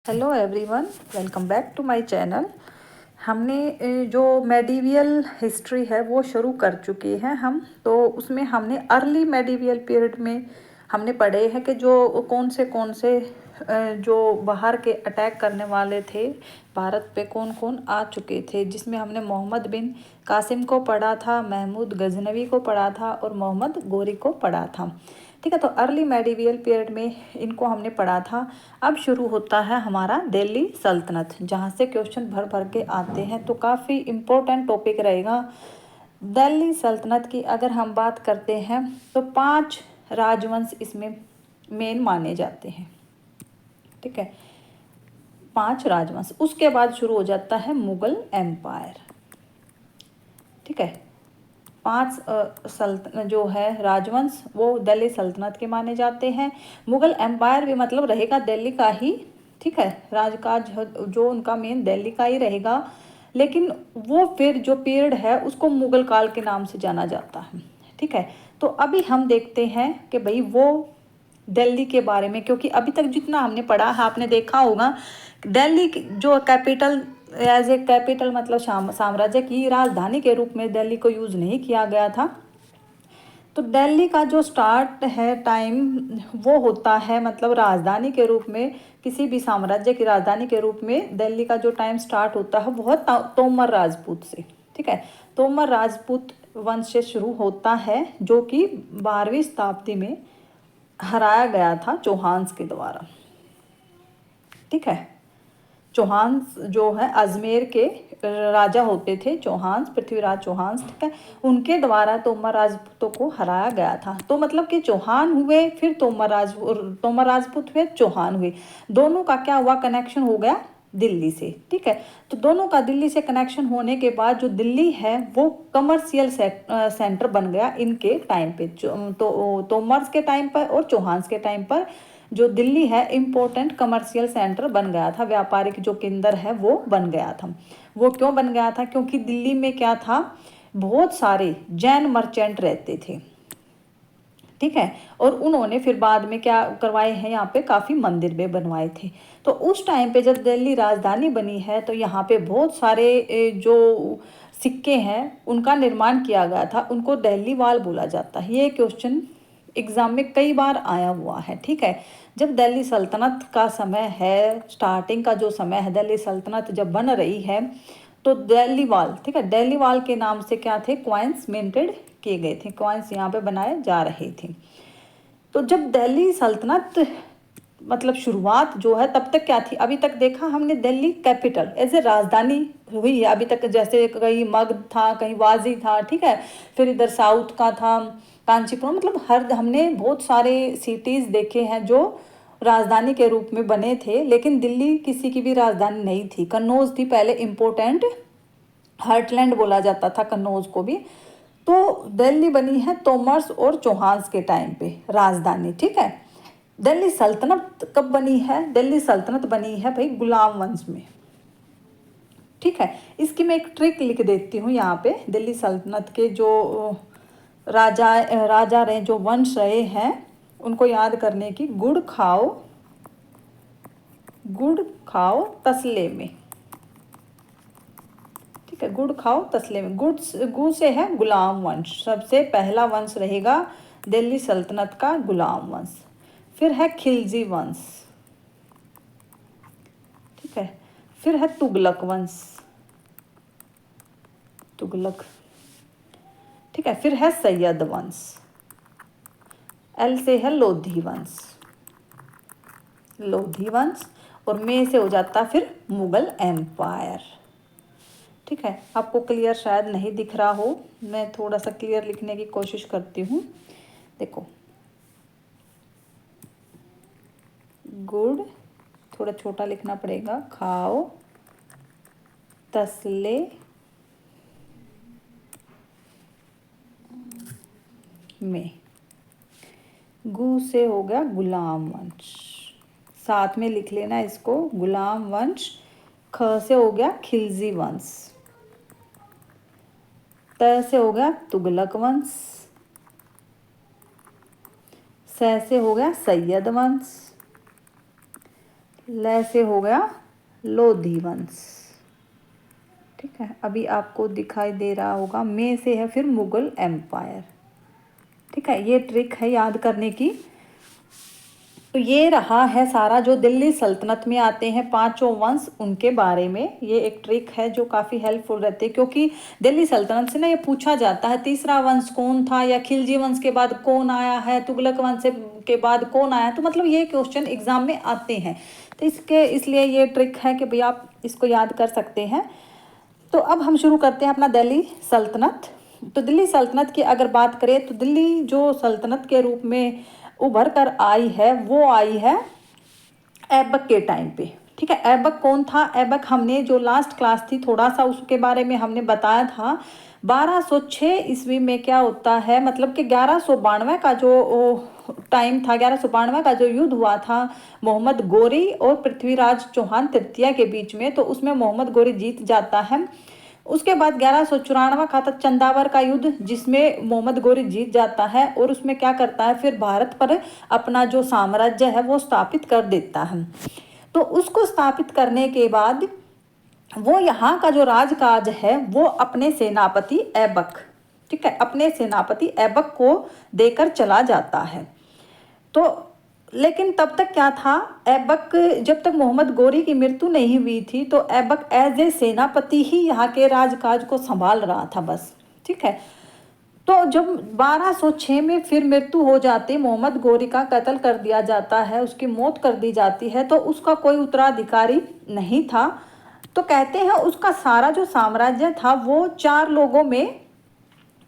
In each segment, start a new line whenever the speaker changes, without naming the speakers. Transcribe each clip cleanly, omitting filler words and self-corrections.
Hello everyone, welcome back to my channel. हमने जो medieval history है वो शुरू कर चुकी है हम। तो उसमें हमने अर्ली मेडिवियल पीरियड में हमने पढ़े हैं कि जो कौन से जो बाहर के अटैक करने वाले थे भारत पे कौन कौन आ चुके थे, जिसमें हमने मोहम्मद बिन कासिम को पढ़ा था, महमूद गजनवी को पढ़ा था और मोहम्मद गोरी को पढ़ा था। ठीक है, तो अर्ली मेडिवियल पीरियड में इनको हमने पढ़ा था। अब शुरू होता है हमारा दिल्ली सल्तनत, जहाँ से क्वेश्चन भर भर के आते हैं, तो काफ़ी इम्पोर्टेंट टॉपिक रहेगा दिल्ली सल्तनत की। अगर हम बात करते हैं तो 5 राजवंश इसमें मेन माने जाते हैं। ठीक है, 5 राजवंश। उसके बाद शुरू हो जाता है मुगल एम्पायर। ठीक है, 5 जो है राजवंश वो दिल्ली सल्तनत के माने जाते हैं। मुगल एम्पायर भी मतलब रहेगा दिल्ली का ही। ठीक है, राजकाज जो उनका मेन दिल्ली का ही रहेगा, लेकिन वो फिर जो पीरियड है उसको मुगल काल के नाम से जाना जाता है। ठीक है, तो अभी हम देखते हैं कि भाई वो दिल्ली के बारे में, क्योंकि अभी तक जितना हमने पढ़ा है आपने देखा होगा दिल्ली जो कैपिटल, एज ए कैपिटल मतलब साम्राज्य की राजधानी के रूप में दिल्ली को यूज़ नहीं किया गया था। तो दिल्ली का जो स्टार्ट है टाइम वो होता है, मतलब राजधानी के रूप में, किसी भी साम्राज्य की राजधानी के रूप में दिल्ली का जो टाइम स्टार्ट होता है वो तोमर राजपूत से। ठीक है, तोमर राजपूत वंश से शुरू होता है, जो कि 12वीं शताब्दी में हराया गया था चौहान्स के द्वारा। ठीक है, चौहान्स जो है अजमेर के राजा होते थे, चौहान्स, पृथ्वीराज चौहान्स। ठीक है, उनके द्वारा तोमर राजपूतों को हराया गया था। तो मतलब कि चौहान हुए, फिर तोमर राजपूत हुए, चौहान हुए, दोनों का क्या हुआ, कनेक्शन हो गया दिल्ली से। ठीक है, तो दोनों का दिल्ली से कनेक्शन होने के बाद जो दिल्ली है वो कमर्शियल सेंटर बन गया इनके टाइम पे, तो तोमर्स के टाइम पर और चौहान्स के टाइम पर जो दिल्ली है इम्पोर्टेंट कमर्शियल सेंटर बन गया था, व्यापारिक जो केंद्र है वो बन गया था। वो क्यों बन गया था, क्योंकि दिल्ली में क्या था, बहुत सारे जैन मर्चेंट रहते थे। ठीक है, और उन्होंने फिर बाद में क्या करवाए हैं, यहाँ पे काफ़ी मंदिर भी बनवाए थे। तो उस टाइम पे जब दिल्ली राजधानी बनी है तो यहाँ पे बहुत सारे जो सिक्के हैं उनका निर्माण किया गया था, उनको दिल्ली वाल बोला जाता है। ये क्वेश्चन एग्जाम में कई बार आया हुआ है। ठीक है, जब दिल्ली सल्तनत का समय है, स्टार्टिंग का जो समय है, दिल्ली सल्तनत जब बन रही है, तो दिल्ली वाल, ठीक है, दिल्ली वाल के नाम से क्या थे, क्वाइंस मिंटेड किए गए थे, क्वाइंस यहाँ पे बनाए जा रहे थे। तो जब दिल्ली सल्तनत मतलब शुरुआत जो है, तब तक क्या थी, अभी तक देखा हमने दिल्ली कैपिटल एज ए राजधानी हुई है अभी तक, जैसे कहीं मगध था, कहीं वाजी था। ठीक है, फिर इधर साउथ का था कांचीपुरम, मतलब हर हमने बहुत सारे सिटीज़ देखे हैं जो राजधानी के रूप में बने थे, लेकिन दिल्ली किसी की भी राजधानी नहीं थी। कन्नौज थी पहले इम्पोर्टेंट, हार्टलैंड बोला जाता था कन्नौज को भी। तो दिल्ली बनी है तोमर्स और चौहान्स के टाइम पे राजधानी। ठीक है, दिल्ली सल्तनत कब बनी है, दिल्ली सल्तनत बनी है भाई गुलाम वंश में। ठीक है, इसकी मैं एक ट्रिक लिख देती हूँ यहाँ पे। दिल्ली सल्तनत के जो राजा रहे, जो वंश रहे हैं, उनको याद करने की, गुड़ खाओ तसले में। ठीक है, गुड़ खाओ तसले में, गु से है गुलाम वंश, सबसे पहला वंश रहेगा दिल्ली सल्तनत का गुलाम वंश। फिर है खिलजी वंश। ठीक है, फिर है तुगलक वंश, तुगलक। ठीक है, फिर है सैयद वंश, एल से है लोधी वंश, लोधी वंश, और में से हो जाता फिर मुगल एम्पायर। ठीक है, आपको क्लियर शायद नहीं दिख रहा हो, मैं थोड़ा सा क्लियर लिखने की कोशिश करती हूँ। देखो, गुड़ थोड़ा छोटा लिखना पड़ेगा, खाओ तसले में, गु से हो गया गुलाम वंश, साथ में लिख लेना इसको, गुलाम वंश। ख से हो गया खिलजी वंश, त से हो गया तुगलक वंश, स से हो गया सैयद वंश, ल से हो गया लोधी वंश, ठीक है। अभी आपको दिखाई दे रहा होगा, में से है फिर मुगल एम्पायर, ठीक है। ये ट्रिक है याद करने की। तो ये रहा है सारा जो दिल्ली सल्तनत में आते हैं पांचों वंश, उनके बारे में ये एक ट्रिक है जो काफ़ी हेल्पफुल रहती है, क्योंकि दिल्ली सल्तनत से ना ये पूछा जाता है तीसरा वंश कौन था, या खिलजी वंश के बाद कौन आया है, तुगलक वंश के बाद कौन आया, तो मतलब ये क्वेश्चन एग्जाम में आते हैं। तो इसलिए ये ट्रिक है कि भाई आप इसको याद कर सकते हैं। तो अब हम शुरू करते हैं अपना दिल्ली सल्तनत। तो दिल्ली सल्तनत की अगर बात करें तो दिल्ली जो सल्तनत के रूप में उभर कर आई है वो आई है ऐबक के टाइम पे, ठीक है। ऐबक कौन था? ऐबक हमने जो लास्ट क्लास थी थोड़ा सा उसके बारे में हमने बताया था। 1206 ईस्वी में क्या होता है, मतलब कि 1192 का जो टाइम था, 1192 का जो युद्ध हुआ था मोहम्मद गोरी और पृथ्वीराज चौहान तृतीय के बीच में, तो उसमें मोहम्मद गोरी जीत जाता है। उसके बाद 1194 का था चंदावर का युद्ध, जिसमें मोहम्मद गोरी जीत जाता है और उसमें क्या करता है, फिर भारत पर अपना जो साम्राज्य है वो स्थापित कर देता है। तो उसको स्थापित करने के बाद वो यहाँ का जो राजकाज है वो अपने सेनापति ऐबक, ठीक है, अपने सेनापति ऐबक को देकर चला जाता है। तो लेकिन तब तक क्या था, ऐबक जब तक मोहम्मद गोरी की मृत्यु नहीं हुई थी तो ऐबक एज ए सेनापति ही यहाँ के राजकाज को संभाल रहा था बस, ठीक है। तो जब 1206 में फिर मृत्यु हो जाती, मोहम्मद गोरी का कत्ल कर दिया जाता है, उसकी मौत कर दी जाती है, तो उसका कोई उत्तराधिकारी नहीं था। तो कहते हैं उसका सारा जो साम्राज्य था वो 4 लोगों में,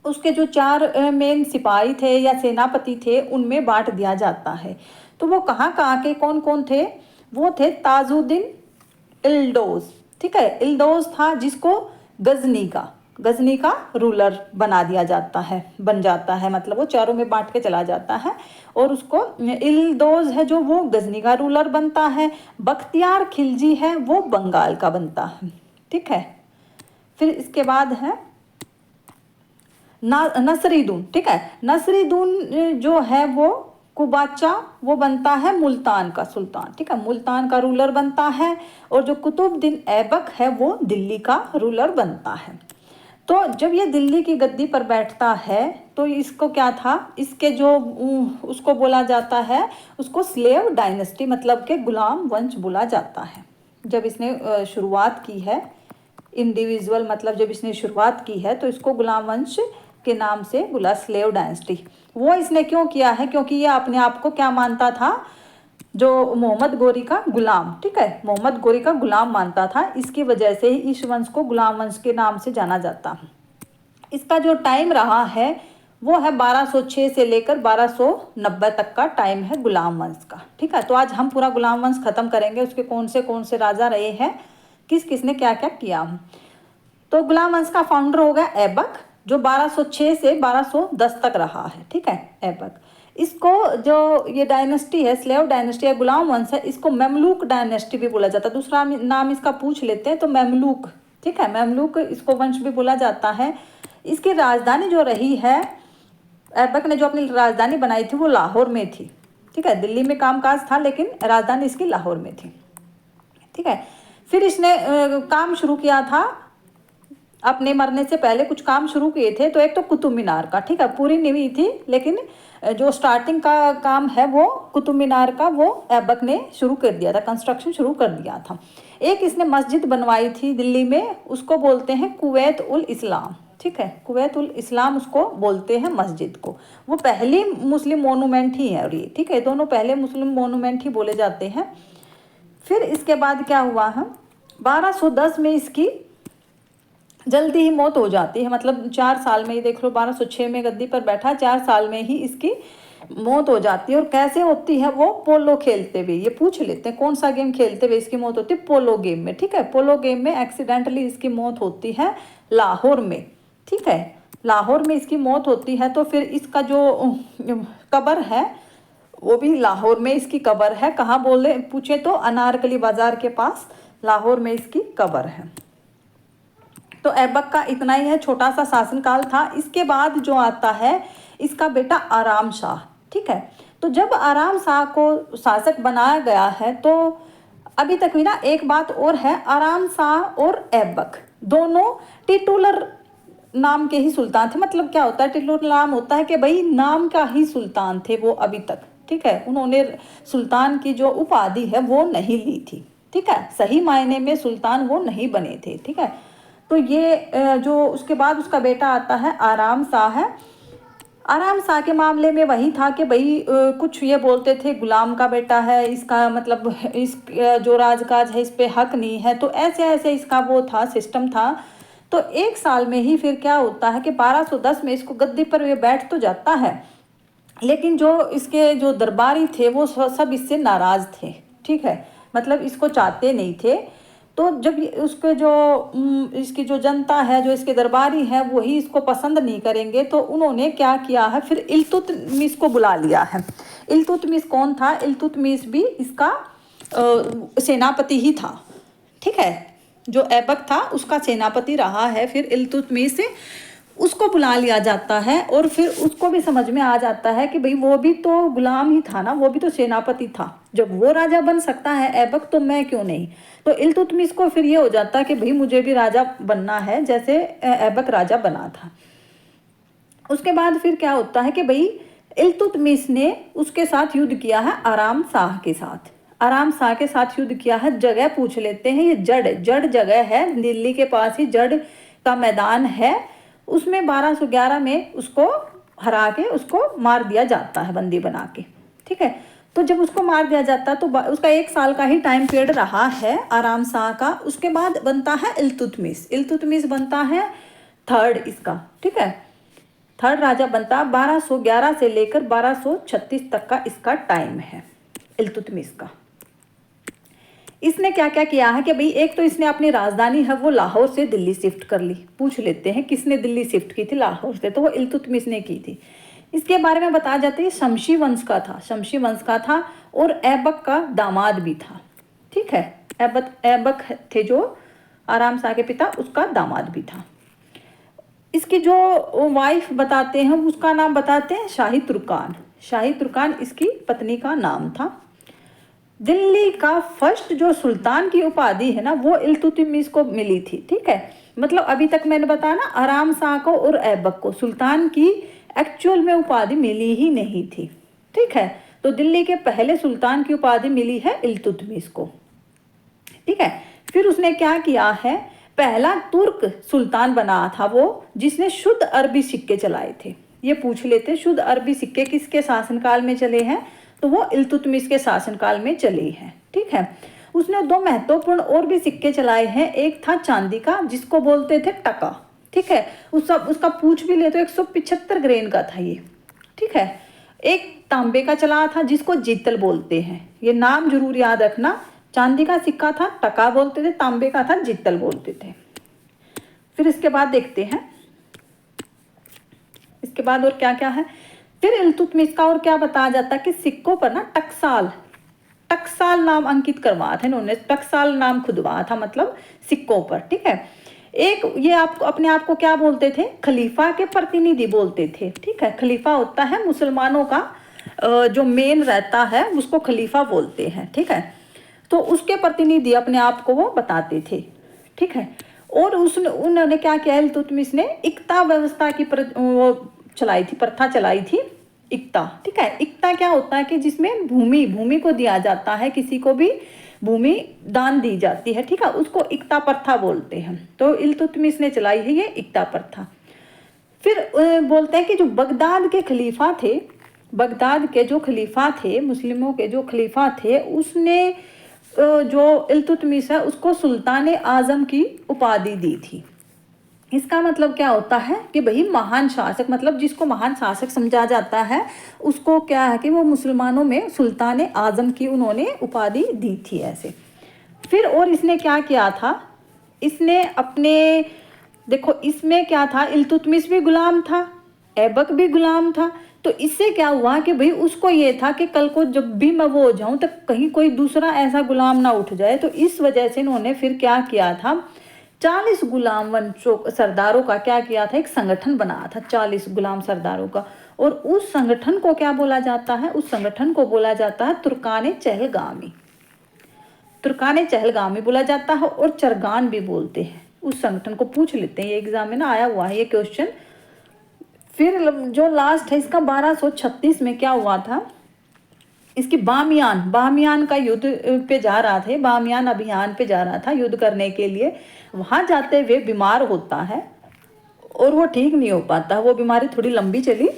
उसके जो 4 मेन सिपाही थे या सेनापति थे उनमें बांट दिया जाता है। तो वो कहाँ कहाँ के कौन कौन थे? वो थे ताजुद्दीन इल्दौज, ठीक है। इल्दौज था जिसको गजनी का रूलर बना दिया जाता है, बन जाता है, मतलब वो चारों में बांट के चला जाता है और उसको इल्दौज है जो वो गजनी का रूलर बनता है। बख्तियार खिलजी है वो बंगाल का बनता है, ठीक है। फिर इसके बाद है नसरीदून, ठीक है। नसरीदून जो है वो कुबाचा, वो बनता है मुल्तान का सुल्तान, ठीक है, मुल्तान का रूलर बनता है। और जो कुतुबुद्दीन ऐबक है वो दिल्ली का रूलर बनता है। तो जब ये दिल्ली की गद्दी पर बैठता है तो इसको क्या था, इसके जो उसको बोला जाता है, उसको स्लेव डायनेस्टी मतलब के गुलाम वंश बोला जाता है। जब इसने शुरुआत की है इंडिविजुअल, मतलब जब इसने शुरुआत की है तो इसको गुलाम वंश के नाम से बुला, स्लेव डायनेस्टी। वो इसने क्यों किया है, क्योंकि ये अपने आप को क्या मानता था, जो मोहम्मद गोरी का गुलाम, ठीक है, मोहम्मद गोरी का गुलाम मानता था। इसकी वजह से ही इस वंश को गुलाम वंश के नाम से जाना जाता। इसका जो टाइम रहा है वो है 1206 से लेकर 1290 तक का टाइम है गुलाम वंश का, ठीक है। तो आज हम पूरा गुलाम वंश खत्म करेंगे, उसके कौन से राजा रहे हैं, किस किसने क्या क्या किया। तो गुलाम वंश का फाउंडर हो गया ऐबक, जो 1206 से 1210 तक रहा है, ठीक है, ऐबक। इसको जो ये डायनेस्टी है, स्लेव डायनेस्टी या गुलाम वंश है, इसको ममलूक डायनेस्टी भी बोला जाता है। दूसरा नाम इसका पूछ लेते हैं तो ममलूक, ठीक है, ममलूक इसको वंश भी बोला जाता है। इसकी राजधानी जो रही है, ऐबक ने जो अपनी राजधानी बनाई थी वो लाहौर में थी, ठीक है। दिल्ली में कामकाज था लेकिन राजधानी इसकी लाहौर में थी, ठीक है। फिर इसने काम शुरू किया था, अपने मरने से पहले कुछ काम शुरू किए थे। तो एक तो कुतुब मीनार का, ठीक है, पूरी नहीं हुई थी लेकिन जो स्टार्टिंग का काम है वो कुतुब मीनार का वो ऐबक ने शुरू कर दिया था, कंस्ट्रक्शन शुरू कर दिया था। एक इसने मस्जिद बनवाई थी दिल्ली में, उसको बोलते हैं कुवैत उल इस्लाम, ठीक है, कुवैत उल इस्लाम उसको बोलते हैं मस्जिद को। वो पहली मुस्लिम मोनूमेंट ही है और ये, ठीक है, दोनों पहले मुस्लिम मोनूमेंट ही बोले जाते हैं। फिर इसके बाद क्या हुआ है, 1210 में इसकी जल्दी ही मौत हो जाती है, मतलब 4 साल में ही देख लो, 1206 में गद्दी पर बैठा, 4 साल में ही इसकी मौत हो जाती है। और कैसे होती है वो, पोलो खेलते हुए। ये पूछ लेते हैं कौन सा गेम खेलते हुए इसकी मौत होती है, पोलो गेम में, ठीक है। पोलो गेम में एक्सीडेंटली इसकी मौत होती है लाहौर में, ठीक है, लाहौर में इसकी मौत होती है। तो फिर इसका जो कब्र है वो भी लाहौर में इसकी कब्र है। कहाँ बोले पूछे तो अनारकली बाजार के पास लाहौर में इसकी कब्र है। तो ऐबक का इतना ही है, छोटा सा शासनकाल था। इसके बाद जो आता है इसका बेटा आराम शाह, ठीक है। तो जब आराम शाह को शासक बनाया गया है तो अभी तक भी ना एक बात और है, आराम शाह और ऐबक दोनों टिटुलर नाम के ही सुल्तान थे। मतलब क्या होता है टिटुलर नाम, होता है कि भाई नाम का ही सुल्तान थे वो अभी तक, ठीक है। उन्होंने सुल्तान की जो उपाधि है वो नहीं ली थी, ठीक है, सही मायने में सुल्तान वो नहीं बने थे, ठीक है। तो ये जो उसके बाद उसका बेटा आता है आराम शाह है। आराम शाह के मामले में वही था कि भाई कुछ ये बोलते थे गुलाम का बेटा है, इसका मतलब इस जो राजकाज है इस पे हक नहीं है, तो ऐसे ऐसे इसका वो था, सिस्टम था। तो एक साल में ही फिर क्या होता है कि 1210 में इसको गद्दी पर ये बैठ तो जाता है, लेकिन जो इसके जो दरबारी थे वो सब इससे नाराज थे, ठीक है, मतलब इसको चाहते नहीं थे। तो जब उसके जो इसकी जो जनता है, जो इसके दरबारी है, वही इसको पसंद नहीं करेंगे, तो उन्होंने क्या किया है, फिर इल्तुतमिश को बुला लिया है। इल्तुतमिश कौन था? इल्तुतमिश भी इसका सेनापति ही था, ठीक है, जो ऐबक था उसका सेनापति रहा है। फिर इल्तुतमिश उसको बुला लिया जाता है, और फिर उसको भी समझ में आ जाता है कि भाई वो भी तो गुलाम ही था ना, वो भी तो सेनापति था, जब वो राजा बन सकता है ऐबक तो मैं क्यों नहीं। तो इल्तुतमिश को फिर ये हो जाता है कि भाई मुझे भी राजा बनना है जैसे ऐबक राजा बना था। उसके बाद फिर क्या होता है कि भाई इल्तुतमिश ने उसके साथ युद्ध किया है आराम शाह के साथ। आराम शाह के साथ युद्ध किया है। जगह पूछ लेते हैं, ये जड़ जगह है, दिल्ली के पास ही जड़ का मैदान है, उसमें 1211 में उसको हरा के उसको मार दिया जाता है बंदी बना के, ठीक है। तो जब उसको मार दिया जाता है तो उसका 1 साल का ही टाइम पीरियड रहा है आराम शाह का। उसके बाद बनता है इल्तुतमिश। इल्तुतमिश बनता है थर्ड इसका, ठीक है, थर्ड राजा बनता है। 1211 से लेकर 1236 तक का इसका टाइम है इल्तुतमिश का। इसने क्या क्या किया है कि भाई एक तो इसने अपनी राजधानी है वो लाहौर से दिल्ली शिफ्ट कर ली। पूछ लेते हैं किसने दिल्ली शिफ्ट की थी लाहौर से, तो वो इल्तुतमिश ने की थी। इसके बारे में बताया जाता है शमशी वंश का था, शमशी वंश का था, और ऐबक का दामाद भी था, ठीक है। ऐबक थे जो आराम शाह के पिता, उसका दामाद भी था। इसकी जो वाइफ बताते हैं उसका नाम बताते हैं शाही तुर्कान। शाही तुर्कान इसकी पत्नी का नाम था। दिल्ली का फर्स्ट जो सुल्तान की उपाधि है ना वो इल्तुतमिश को मिली थी, ठीक है। मतलब अभी तक मैंने बताया ना आराम शाह को और ऐबक को सुल्तान की एक्चुअल में उपाधि मिली ही नहीं थी, ठीक है। तो दिल्ली के पहले सुल्तान की उपाधि मिली है इल्तुतमिश को, ठीक है। फिर उसने क्या किया है, पहला तुर्क सुल्तान बना था वो जिसने शुद्ध अरबी सिक्के चलाए थे। ये पूछ लेते शुद्ध अरबी सिक्के किसके शासनकाल में चले हैं, तो वो इल्तुतमिश के शासनकाल में चले हैं, ठीक है। उसने 2 महत्वपूर्ण और भी सिक्के चलाए हैं। एक था चांदी का जिसको बोलते थे टका, ठीक है, उसका पूछ भी ले तो 175 ग्रेन का था ये, ठीक है। एक तांबे का चला था जिसको जीतल बोलते हैं, ये नाम जरूर याद रखना। चांदी का सिक्का था टका बोलते थे, तांबे का था जीतल बोलते थे। फिर इसके बाद देखते हैं इसके बाद और क्या क्या है। फिर इल्तुतमिश का और क्या बताया जाता है कि सिक्कों पर ना टकसाल नाम अंकित करवाया था इन्होंने, टकसाल नाम खुदवाया था, मतलब सिक्कों पर, ठीक है। एक ये आपको अपने आप को क्या बोलते थे, खलीफा के प्रतिनिधि बोलते थे, ठीक है। खलीफा होता है मुसलमानों का जो मेन रहता है उसको खलीफा बोलते हैं, ठीक है। तो उसके प्रतिनिधि अपने आप को वो बताते थे, ठीक है। और उन्होंने क्या किया, इल्तुतमिश ने इक्ता व्यवस्था की वो चलाई थी, प्रथा चलाई थी, इक्ता, ठीक है। इक्ता क्या होता है कि जिसमें भूमि को दिया जाता है, किसी को भी भूमि दान दी जाती है, ठीक है, उसको इक्ता प्रथा बोलते हैं। तो इल्तुतमिश ने चलाई है ये इक्ता प्रथा। फिर बोलते हैं कि जो बगदाद के खलीफा थे, बगदाद के जो खलीफा थे, मुस्लिमों के जो खलीफा थे, उसने जो इल्तुतमिश है उसको सुल्तान आजम की उपाधि दी थी। इसका मतलब क्या होता है कि भाई महान शासक, मतलब जिसको महान शासक समझा जाता है उसको क्या है कि वो मुसलमानों में सुल्तान आजम की उन्होंने उपाधि दी थी ऐसे। फिर और इसने क्या किया था, इसने अपने देखो इसमें क्या था, इल्तुतमिश भी गुलाम था, ऐबक भी गुलाम था। तो इससे क्या हुआ कि भाई उसको ये था कि कल को जब भी मैं वो हो जाऊं तो कहीं कोई दूसरा ऐसा गुलाम ना उठ जाए। तो इस वजह से इन्होंने फिर क्या किया था, 40 गुलाम वंशों सरदारों का क्या किया था, एक संगठन बनाया था 40 गुलाम सरदारों का। और उस संगठन को क्या बोला जाता है, उस संगठन को बोला जाता है तुर्कान चहलगामी। तुर्कान चहलगाम भी बोला जाता है और चरगान भी बोलते हैं। उस संगठन को पूछ लेते हैं, ये एग्जाम में ना आया हुआ है ये क्वेश्चन। फिर जो लास्ट है इसका 1236 में क्या हुआ था, इसकी बामियान का युद्ध पे जा रहा थे, बामियान अभियान पे जा रहा था युद्ध करने के लिए। वहां जाते हुए बीमार होता है और वो ठीक नहीं हो पाता, वो बीमारी थोड़ी लंबी चली।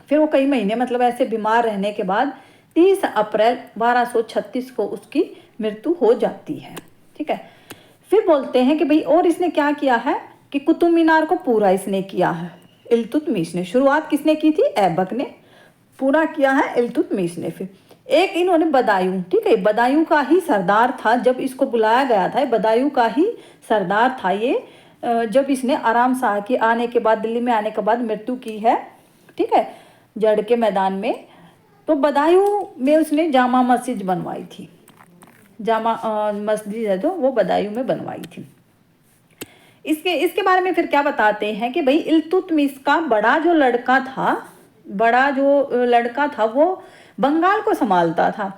फिर वो कई महीने मतलब ऐसे बीमार रहने के बाद 30 अप्रैल 1236 को उसकी मृत्यु हो जाती है। ठीक है, फिर बोलते हैं कि भाई और इसने क्या किया है कि कुतुब मीनार को पूरा इसने किया है इल्तुतमिश ने। शुरुआत किसने की थी, ऐबक ने। पूरा किया है इल्तुतमिश ने। फिर एक इन्होंने बदायूं, ठीक है, बदायूं का ही सरदार था जब इसको बुलाया गया था, बदायूं का ही सरदार था ये, जब इसने आराम शाह के आने के बाद, दिल्ली में आने के बाद मृत्यु की है। ठीक है, जड़ के मैदान में। तो बदायूं में उसने जामा मस्जिद बनवाई थी, जामा मस्जिद है तो वो बदायूं में बनवाई थी। इसके बारे में फिर क्या बताते हैं कि भाई इल्तुतमिश का बड़ा जो लड़का था वो बंगाल को संभालता था।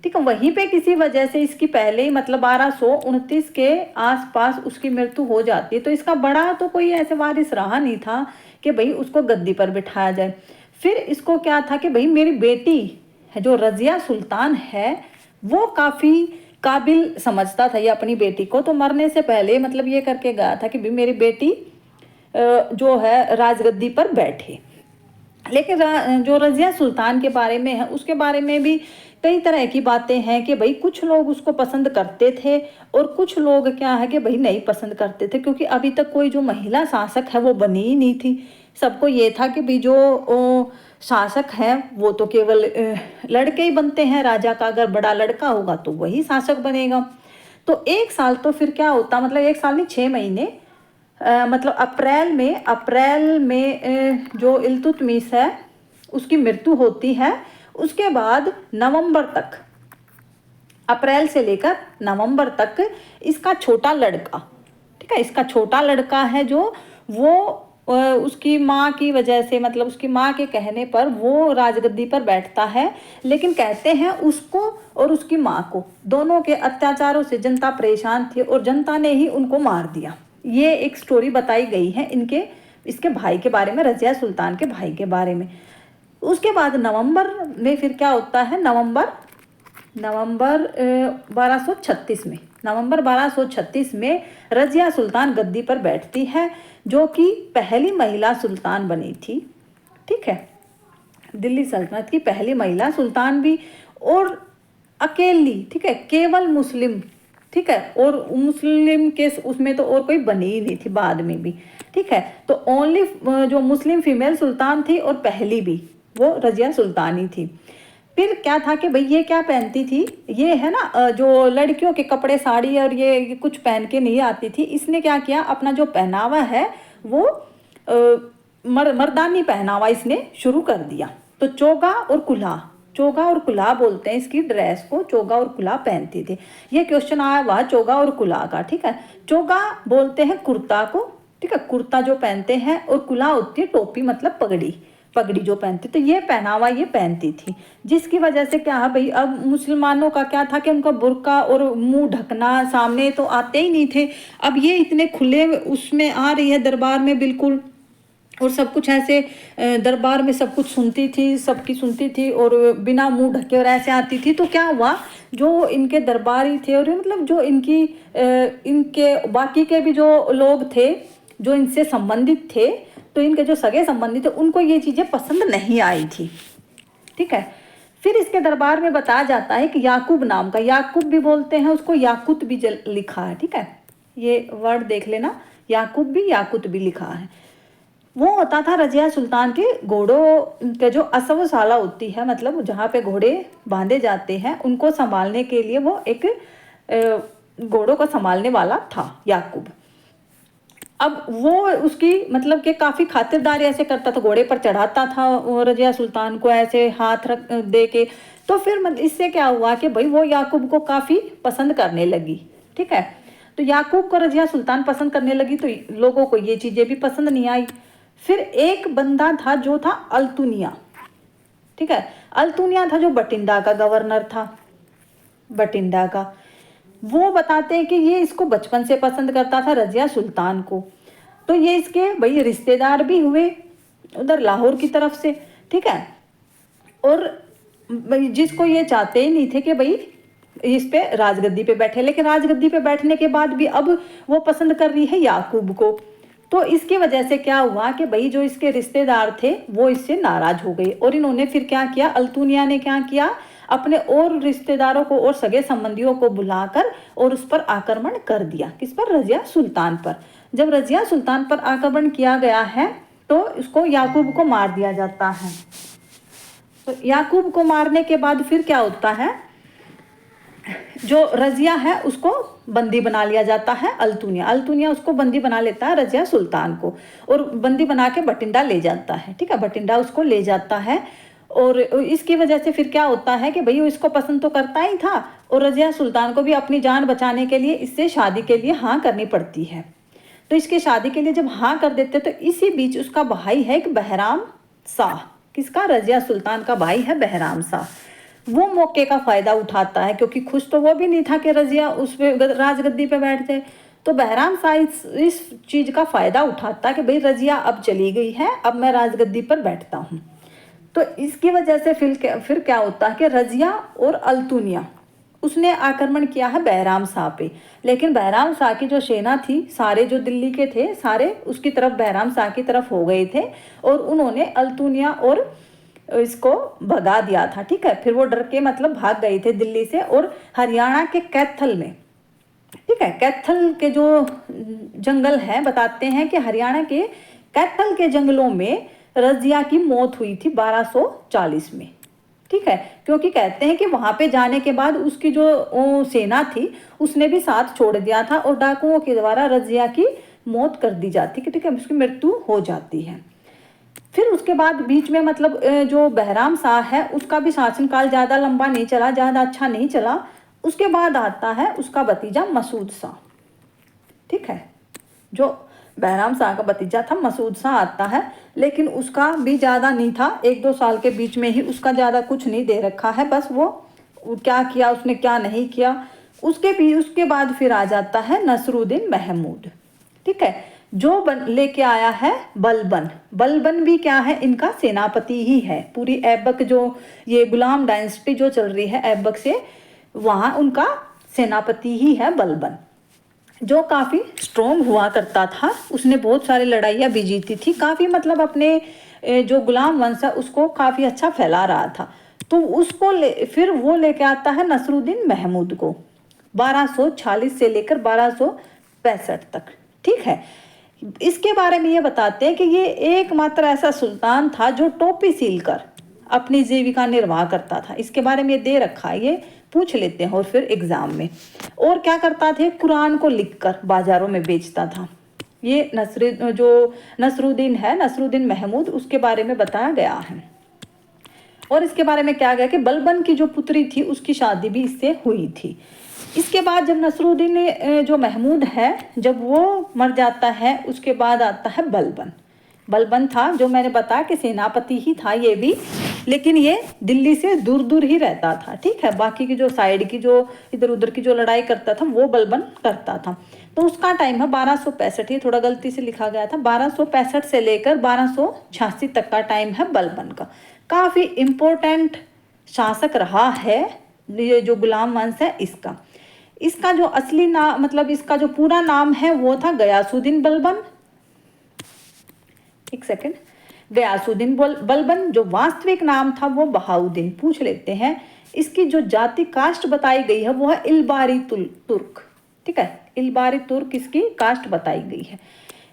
ठीक है, वहीं पे किसी वजह से इसकी पहले ही मतलब 1229 के आसपास उसकी मृत्यु हो जाती है। तो इसका बड़ा तो कोई ऐसे वारिस रहा नहीं था कि भाई उसको गद्दी पर बिठाया जाए। फिर इसको क्या था कि भाई मेरी बेटी है जो रजिया सुल्तान है वो काफ़ी काबिल समझता था ये अपनी बेटी को। तो मरने से पहले मतलब ये करके गया था कि भाई मेरी बेटी जो है राजगद्दी पर बैठे। लेकिन जो रजिया सुल्तान के बारे में है उसके बारे में भी कई तरह की बातें हैं कि भाई कुछ लोग उसको पसंद करते थे और कुछ लोग क्या है कि भाई नहीं पसंद करते थे, क्योंकि अभी तक कोई जो महिला शासक है वो बनी ही नहीं थी। सबको ये था कि भाई जो शासक है वो तो केवल लड़के ही बनते हैं, राजा का अगर बड़ा लड़का होगा तो वही शासक बनेगा। तो एक साल तो फिर क्या होता, मतलब एक साल नहीं 6 महीने, मतलब अप्रैल में जो इल्तुतमिश है उसकी मृत्यु होती है। उसके बाद नवंबर तक, अप्रैल से लेकर नवंबर तक इसका छोटा लड़का, ठीक है, इसका छोटा लड़का है जो वो उसकी माँ की वजह से, मतलब उसकी माँ के कहने पर वो राजगद्दी पर बैठता है। लेकिन कहते हैं उसको और उसकी माँ को, दोनों के अत्याचारों से जनता परेशान थी और जनता ने ही उनको मार दिया। ये एक स्टोरी बताई गई है इसके भाई के बारे में, रजिया सुल्तान के भाई के बारे में। उसके बाद नवंबर में फिर क्या होता है, नवंबर 1236 में रजिया सुल्तान गद्दी पर बैठती है, जो कि पहली महिला सुल्तान बनी थी। ठीक है, दिल्ली सल्तनत की पहली महिला सुल्तान भी, और अकेली, ठीक है, केवल मुस्लिम, ठीक है, और मुस्लिम के उसमें तो और कोई बनी ही नहीं थी बाद में भी। ठीक है, तो ओनली जो मुस्लिम फीमेल सुल्तान थी और पहली भी वो रजिया सुल्तानी थी। फिर क्या था कि भाई ये क्या पहनती थी, ये है ना जो लड़कियों के कपड़े, साड़ी और ये कुछ पहन के नहीं आती थी। इसने क्या किया, अपना जो पहनावा है वो मर्दानी पहनावा इसने शुरू कर दिया। तो चोगा और कुल्हा बोलते हैं इसकी ड्रेस को, चोगा और कुल्हा पहनती थी। ये क्वेश्चन आया हुआ चोगा और कुल्हा का। ठीक है, चोगा बोलते हैं कुर्ता को, ठीक है, कुर्ता जो पहनते हैं, और कुल्हा होती है टोपी, मतलब पगड़ी जो पहनती। तो ये पहनावा ये पहनती थी, जिसकी वजह से क्या है भाई, अब मुसलमानों का क्या था कि उनका बुर्का और मुंह ढकना, सामने तो आते ही नहीं थे। अब ये इतने खुले उसमें आ रही है दरबार में बिल्कुल, और सब कुछ ऐसे दरबार में सब कुछ सबकी सुनती थी और बिना मुंह ढके और ऐसे आती थी। तो क्या हुआ, जो इनके दरबारी थे और मतलब जो इनके बाकी के भी जो लोग थे जो इनसे संबंधित थे, तो इनके जो सगे संबंधी थे उनको ये चीज़ें पसंद नहीं आई थी। ठीक है, फिर इसके दरबार में बताया जाता है कि याकूब नाम का, याकूब भी बोलते हैं उसको, याकूत भी लिखा है। ठीक है, ये वर्ड देख लेना, याकूब भी याकूत भी लिखा है। वो होता था रजिया सुल्तान के घोड़ों के जो असवशाला होती है, मतलब जहाँ पे घोड़े बांधे जाते हैं, उनको संभालने के लिए वो एक घोड़ों को संभालने वाला था याकूब। अब वो उसकी मतलब कि काफ़ी खातिरदारी ऐसे करता था, घोड़े पर चढ़ाता था रजिया सुल्तान को ऐसे हाथ रख दे के। तो फिर इससे क्या हुआ कि भाई वो याकूब को काफ़ी पसंद करने लगी। ठीक है, तो याकूब को रजिया सुल्तान पसंद करने लगी, तो लोगों को ये चीज़ें भी पसंद नहीं आई। फिर एक बंदा था जो था अल्तुनिया। ठीक है, अल्तुनिया था जो बठिंडा का गवर्नर था, बठिंडा का। वो बताते हैं कि ये इसको बचपन से पसंद करता था, रजिया सुल्तान को। तो ये इसके भाई रिश्तेदार भी हुए उधर लाहौर की तरफ से, ठीक है। और भाई जिसको ये चाहते ही नहीं थे कि भाई इस पे राजगद्दी पे बैठे, लेकिन राजगद्दी पे बैठने के बाद भी अब वो पसंद कर रही है याकूब को। तो इसकी वजह से क्या हुआ कि भाई जो इसके रिश्तेदार थे वो इससे नाराज हो गए, और इन्होंने फिर क्या किया, अल्तुनिया ने क्या किया, अपने और रिश्तेदारों को और सगे संबंधियों को बुलाकर और उस पर आक्रमण कर दिया। किस पर? रजिया सुल्तान पर। जब रजिया सुल्तान पर आक्रमण किया गया है तो उसको याकूब को मार दिया जाता है। तो याकूब को मारने के बाद फिर क्या होता है, जो रजिया है उसको बंदी बना लिया जाता है अल्तुनिया उसको बंदी बना लेता है रजिया सुल्तान को, और बंदी बना के बठिंडा ले जाता है, ठीक है। बठिंडा उसको ले जाता है, और इसकी वजह से फिर क्या होता है कि भाई वो इसको पसंद तो करता ही था, और रजिया सुल्तान को भी अपनी जान बचाने के लिए इससे शादी के लिए हाँ करनी पड़ती है। तो इसके शादी के लिए जब हाँ कर देते तो इसी बीच उसका भाई है एक बहराम शाह। किसका? रजिया सुल्तान का भाई है बहराम शाह। वो मौके का फायदा उठाता है, क्योंकि खुश तो वो भी नहीं था कि रजिया उस पे राजगद्दी पे बैठ जाए। तो बहराम शाह इस चीज का फायदा उठाता है कि भाई रजिया अब चली गई है, अब मैं राजगद्दी पर बैठता हूँ। तो इसकी वजह से फिर क्या होता है कि रजिया और अल्तुनिया उसने आक्रमण किया है बहराम शाह पे, लेकिन बहराम शाह की जो सेना थी, सारे जो दिल्ली के थे सारे उसकी तरफ, बहराम शाह की तरफ हो गए थे, और उन्होंने अल्तुनिया और इसको भगा दिया था, ठीक है। फिर वो डर के मतलब भाग गए थे दिल्ली से, और हरियाणा के कैथल में, ठीक है, कैथल के जो जंगल है, बताते हैं कि हरियाणा के कैथल के जंगलों में रजिया की मौत हुई थी 1240 में, ठीक है। क्योंकि कहते हैं कि वहां पे जाने के बाद उसकी जो सेना थी उसने भी साथ छोड़ दिया था, और डाकुओं के द्वारा रजिया की मौत कर दी जाती है, ठीक है, उसकी मृत्यु हो जाती है। फिर उसके बाद बीच में मतलब जो बहराम शाह है उसका भी शासनकाल ज़्यादा लंबा नहीं चला, ज़्यादा अच्छा नहीं चला। उसके बाद आता है उसका भतीजा मसूद शाह, ठीक है। जो बहराम शाह का भतीजा था मसूद शाह आता है, लेकिन उसका भी ज़्यादा नहीं था, 1-2 साल के बीच में ही उसका ज़्यादा कुछ नहीं दे रखा है, बस वो क्या किया उसने क्या नहीं किया। उसके बाद फिर आ जाता है नसरुद्दीन महमूद, ठीक है, जो लेके आया है बलबन। बलबन भी क्या है, इनका सेनापति ही है। पूरी ऐबक जो ये गुलाम डायनेस्टी जो चल रही है ऐबक से, वहाँ उनका सेनापति ही है बलबन, जो काफ़ी स्ट्रोंग हुआ करता था। उसने बहुत सारी लड़ाइयाँ भी जीती थी, काफ़ी मतलब अपने जो गुलाम वंश है उसको काफ़ी अच्छा फैला रहा था। तो उसको फिर वो लेके आता है नसरुद्दीन महमूद को 1246 से लेकर 1265 तक, ठीक है। इसके बारे में ये बताते हैं कि ये एकमात्र ऐसा सुल्तान था जो टोपी सीलकर अपनी जीविका निर्वाह करता था। इसके बारे में ये दे रखा है, ये पूछ लेते हैं और फिर एग्जाम में। और क्या करता थे, कुरान को लिखकर बाजारों में बेचता था। ये नसरुद्दीन है, नसरुद्दीन महमूद, उसके बारे में बताया गया है। और इसके बारे में क्या गया कि बलबन की जो पुत्री थी उसकी शादी भी इससे हुई थी। इसके बाद जब नसरुद्दीन जो महमूद है जब वो मर जाता है, उसके बाद आता है बलबन। बलबन था जो मैंने बताया कि सेनापति ही था ये भी, लेकिन ये दिल्ली से दूर दूर ही रहता था, ठीक है। बाकी की जो साइड की जो इधर उधर की जो लड़ाई करता था वो बलबन करता था। तो उसका टाइम है 1265, ये थोड़ा गलती से लिखा गया था, 1265 से लेकर 1286 तक का टाइम है बलबन का। काफ़ी इम्पोर्टेंट शासक रहा है ये जो गुलाम वंश है इसका। इसका जो असली नाम मतलब इसका जो पूरा नाम है वो था गयासुद्दीन बलबन। एक सेकंड, गयासुद्दीन बलबन। जो वास्तविक नाम था वो बहाउद्दीन। पूछ लेते हैं। इसकी जो जाति कास्ट बताई गई है वो है इलबारी तुर्क, ठीक है, इलबारी तुर्क इसकी कास्ट बताई गई है।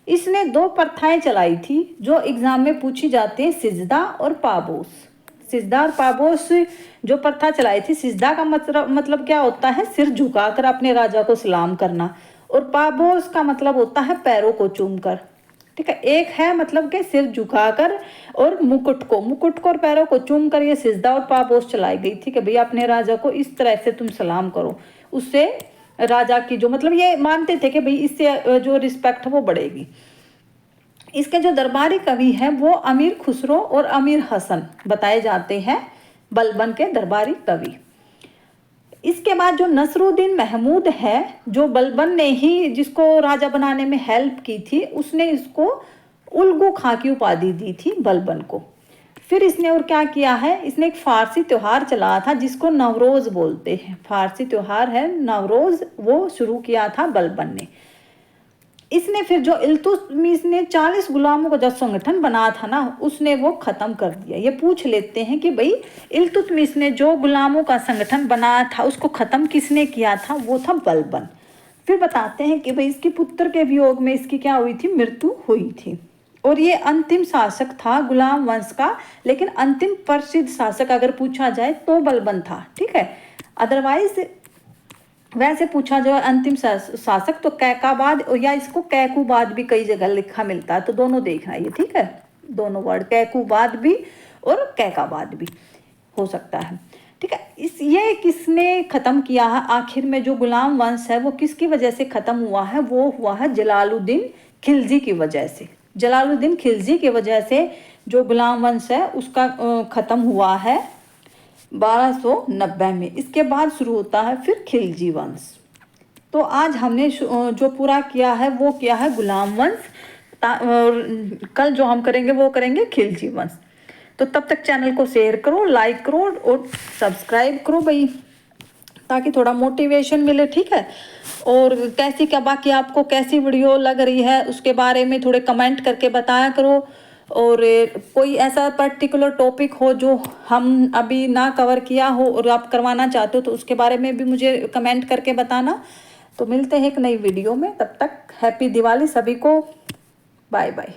इसने 2 प्रथाएं चलाई थी जो एग्जाम में पूछी जाती है, सिजदा और पाबोस। सिजदा और पाबोस जो प्रथा चलाई थी, सिजदा का मतलब क्या होता है, सिर झुकाकर अपने राजा को सलाम करना, और पाबोस का मतलब होता है पैरों को चूमकर, ठीक है। एक है मतलब कि सिर झुकाकर और मुकुट को और पैरों को चूमकर ये सिजदा और पाबोस चलाई गई थी कि भैया अपने राजा को इस तरह से तुम सलाम करो, उससे राजा की जो मतलब ये मानते थे कि भाई इससे जो रिस्पेक्ट वो बढ़ेगी। इसके जो दरबारी कवि हैं वो अमीर खुसरो और अमीर हसन बताए जाते हैं, बलबन के दरबारी कवि। इसके बाद जो नसरुद्दीन महमूद है, जो बलबन ने ही जिसको राजा बनाने में हेल्प की थी, उसने इसको उल्गू खां की उपाधि दी थी बलबन को। फिर इसने और क्या किया है, इसने एक फारसी त्योहार चलाया था जिसको नवरोज बोलते हैं, फारसी त्योहार है नवरोज, वो शुरू किया था बलबन ने। इसने फिर जो इल्तुतमिश ने 40 गुलामों का जो संगठन बनाया था ना, उसने वो खत्म कर दिया। ये पूछ लेते हैं कि भाई इल्तुतमिश ने जो गुलामों का संगठन बनाया था उसको खत्म किसने किया था, वो था बलबन। फिर बताते हैं कि भाई इसके पुत्र के वियोग में इसकी क्या हुई थी, मृत्यु हुई थी। और ये अंतिम शासक था गुलाम वंश का, लेकिन अंतिम प्रसिद्ध शासक अगर पूछा जाए तो बलबन था, ठीक है। अदरवाइज वैसे पूछा जाए अंतिम शासक तो कैकाबाद, या इसको कैकुबाद भी कई जगह लिखा मिलता है, तो दोनों देखना ये, ठीक है। दोनों वर्ड कैकुबाद भी और कैकाबाद भी हो सकता है, ठीक है। ये किसने खत्म किया है आखिर में, जो गुलाम वंश है वो किसकी वजह से खत्म हुआ है, वो हुआ है जलालुद्दीन खिलजी की वजह से। जलालुद्दीन खिलजी की वजह से जो गुलाम वंश है उसका खत्म हुआ है 1290 में। इसके बाद शुरू होता है फिर खिलजी वंश। तो आज हमने जो पूरा किया है वो किया है गुलाम वंश, और कल जो हम करेंगे वो करेंगे खिलजी वंश। तो तब तक चैनल को शेयर करो, लाइक करो और सब्सक्राइब करो भाई, ताकि थोड़ा मोटिवेशन मिले, ठीक है। और कैसी क्या बाकी आपको कैसी वीडियो लग रही है उसके बारे में थोड़े कमेंट करके बताया करो। और कोई ऐसा पर्टिकुलर टॉपिक हो जो हम अभी ना कवर किया हो और आप करवाना चाहते हो तो उसके बारे में भी मुझे कमेंट करके बताना। तो मिलते हैं एक नई वीडियो में, तब तक हैप्पी दिवाली सभी को, बाय बाय।